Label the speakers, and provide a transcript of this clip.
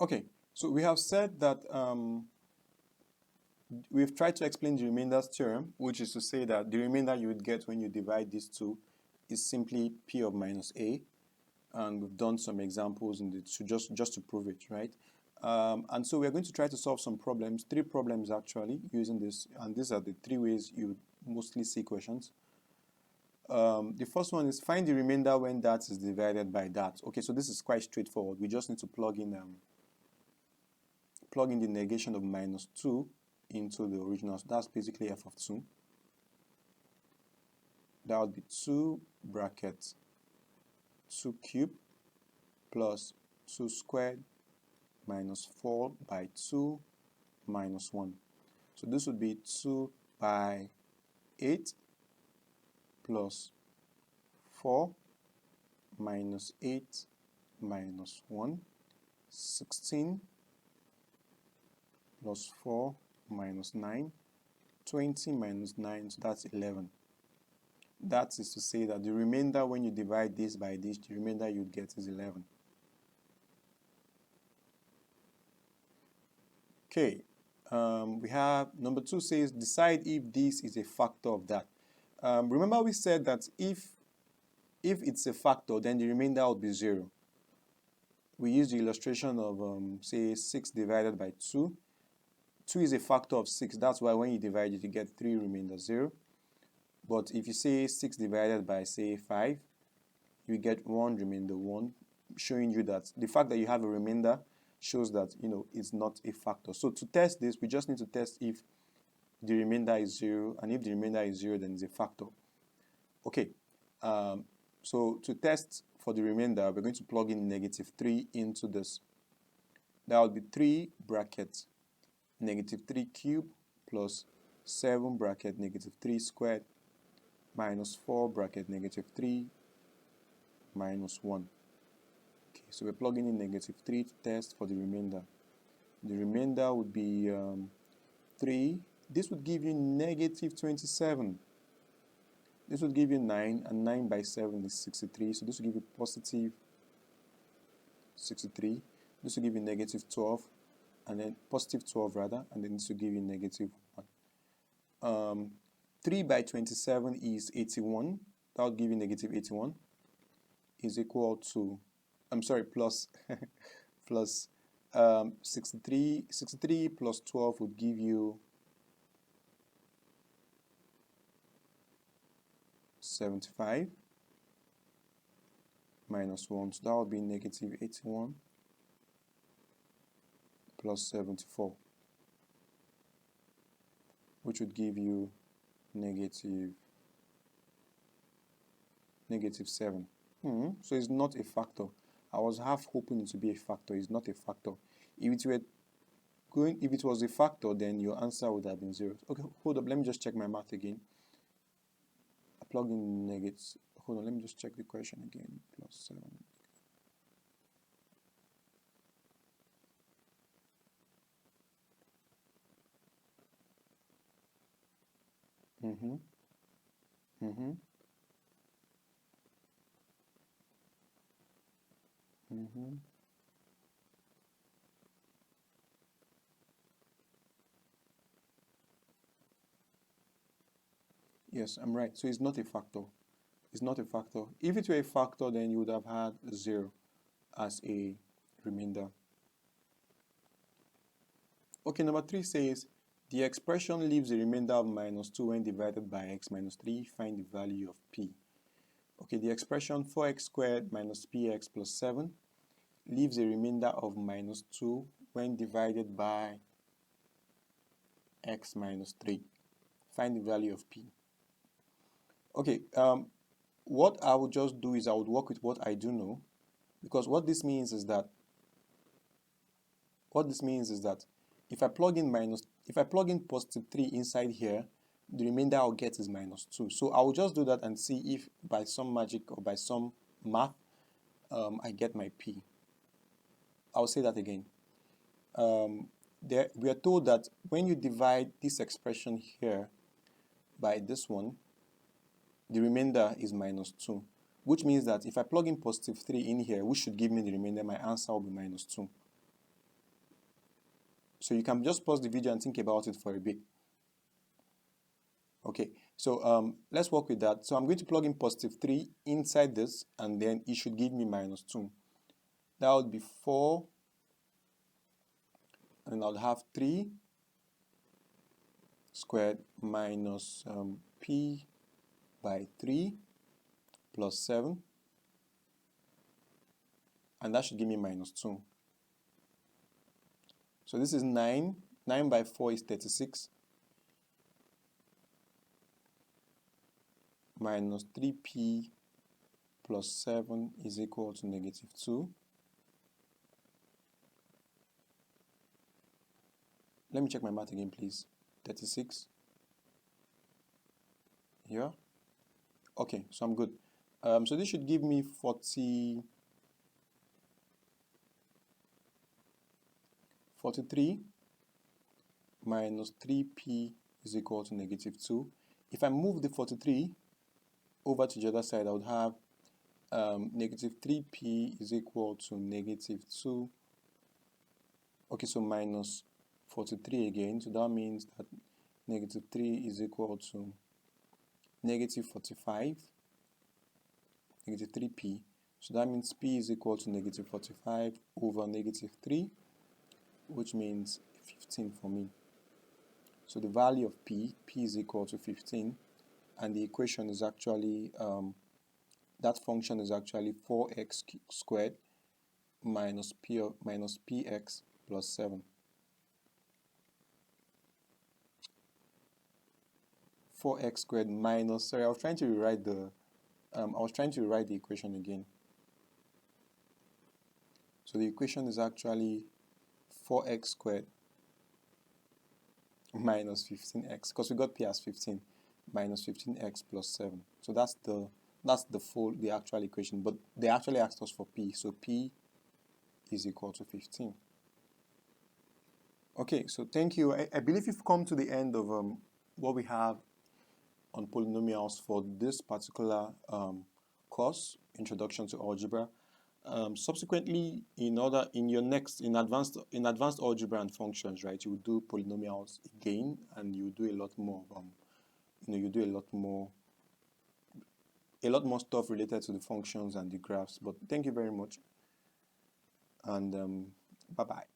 Speaker 1: Okay, so we have said that we've tried to explain the remainders theorem, which is to say that the remainder you would get when you divide these two is simply p of minus a, and we've done some examples in the just to prove it, right? And so we're going to try to solve some problems, 3 problems actually, using this, and these are the 3 ways you would mostly see questions. The first one is find the remainder when that is divided by that. Okay, so this is quite straightforward. We just need to plug in the negation of minus 2 into the original. So that's basically f of 2. That would be 2 bracket 2 cubed plus 2 squared minus 4 by 2 minus 1. So this would be 2 by 8 plus 4 minus 8 minus 1, 16 plus 4 minus 9, 20 minus 9, so that's 11. That is to say that the remainder when you divide this by this, the remainder you get is 11. Okay, we have number 2 says decide if this is a factor of that. Remember we said that if it's a factor, then the remainder would be 0. We use the illustration of say 6 divided by 2. 2 is a factor of 6. That's why when you divide it, you get 3 remainder 0. But if you say 6 divided by say 5, you get 1 remainder 1, showing you that the fact that you have a remainder shows that it's not a factor. So to test this, we just need to test if the remainder is 0, and if the remainder is 0, then it's a factor. Okay, so to test for the remainder, we're going to plug in negative 3 into this. That would be 3 bracket negative 3 cubed plus 7 bracket negative 3 squared minus 4 bracket negative 3 minus 1. Okay, so we're plugging in negative 3 to test for the remainder. The remainder would be 3. This would give you negative 27. This would give you 9, and 9 by 7 is 63. So this will give you positive 63. This will give you negative 12, and then positive 12 rather, and then this will give you negative 1. 3 by 27 is 81. That will give you negative 81. Is equal to, plus plus 63. 63 plus 12 would give you 75 minus 1. So that would be negative 81 plus 74, which would give you negative 7. So it's not a factor. I was half hoping it to be a factor. It's not a factor. If it was a factor, then your answer would have been 0. Okay, hold up. Let me just check my math again. I plug in negatives. Hold on. Let me just check the question again. Plus 7. Yes, I'm right. So it's not a factor. It's not a factor. If it were a factor, then you would have had 0 as a remainder. Okay, number 3 says the expression leaves a remainder of minus 2 when divided by x minus 3. Find the value of p. Okay, the expression 4x squared minus px plus 7 leaves a remainder of minus 2 when divided by x minus 3. Find the value of p. Okay, what I would just do is I would work with what I do know, because what this means is that if I plug in positive 3 inside here, the remainder I'll get is minus 2. So I will just do that and see if by some magic or by some math I get my p. I'll say that again. We are told that when you divide this expression here by this one, the remainder is minus 2, which means that if I plug in positive 3 in here, which should give me the remainder, my answer will be minus 2. So you can just pause the video and think about it for a bit. Okay, so let's work with that. So I'm going to plug in positive 3 inside this, and then it should give me minus 2. That would be 4, and I'll have 3 squared minus p by 3 plus 7, and that should give me minus 2. So this is 9. 9 by 4 is 36. Minus 3p plus 7 is equal to negative 2. Let me check my math again, please. 36. Here. Okay, so I'm good. So this should give me 43 minus 3p is equal to negative 2. If I move the 43 over to the other side, I would have negative 3p is equal to negative 2. Okay, so minus 43 again. So that means that negative 3 is equal to negative 45, negative 3p. So that means p is equal to negative 45 over negative 3, which means 15 for me. So the value of p is equal to 15, and the equation is actually, that function is actually 4x squared minus px plus 7. 4x squared minus, sorry, I was trying to rewrite the equation again. So the equation is actually 4x squared minus 15x, because we got p as 15, minus 15x plus 7. So that's the actual equation, but they actually asked us for p, so p is equal to 15. Okay, so thank you. I believe you've come to the end of what we have on polynomials for this particular course, Introduction to Algebra. Subsequently, in advanced algebra and functions, right, you will do polynomials again, and you do a lot more a lot more stuff related to the functions and the graphs. But thank you very much, and bye bye.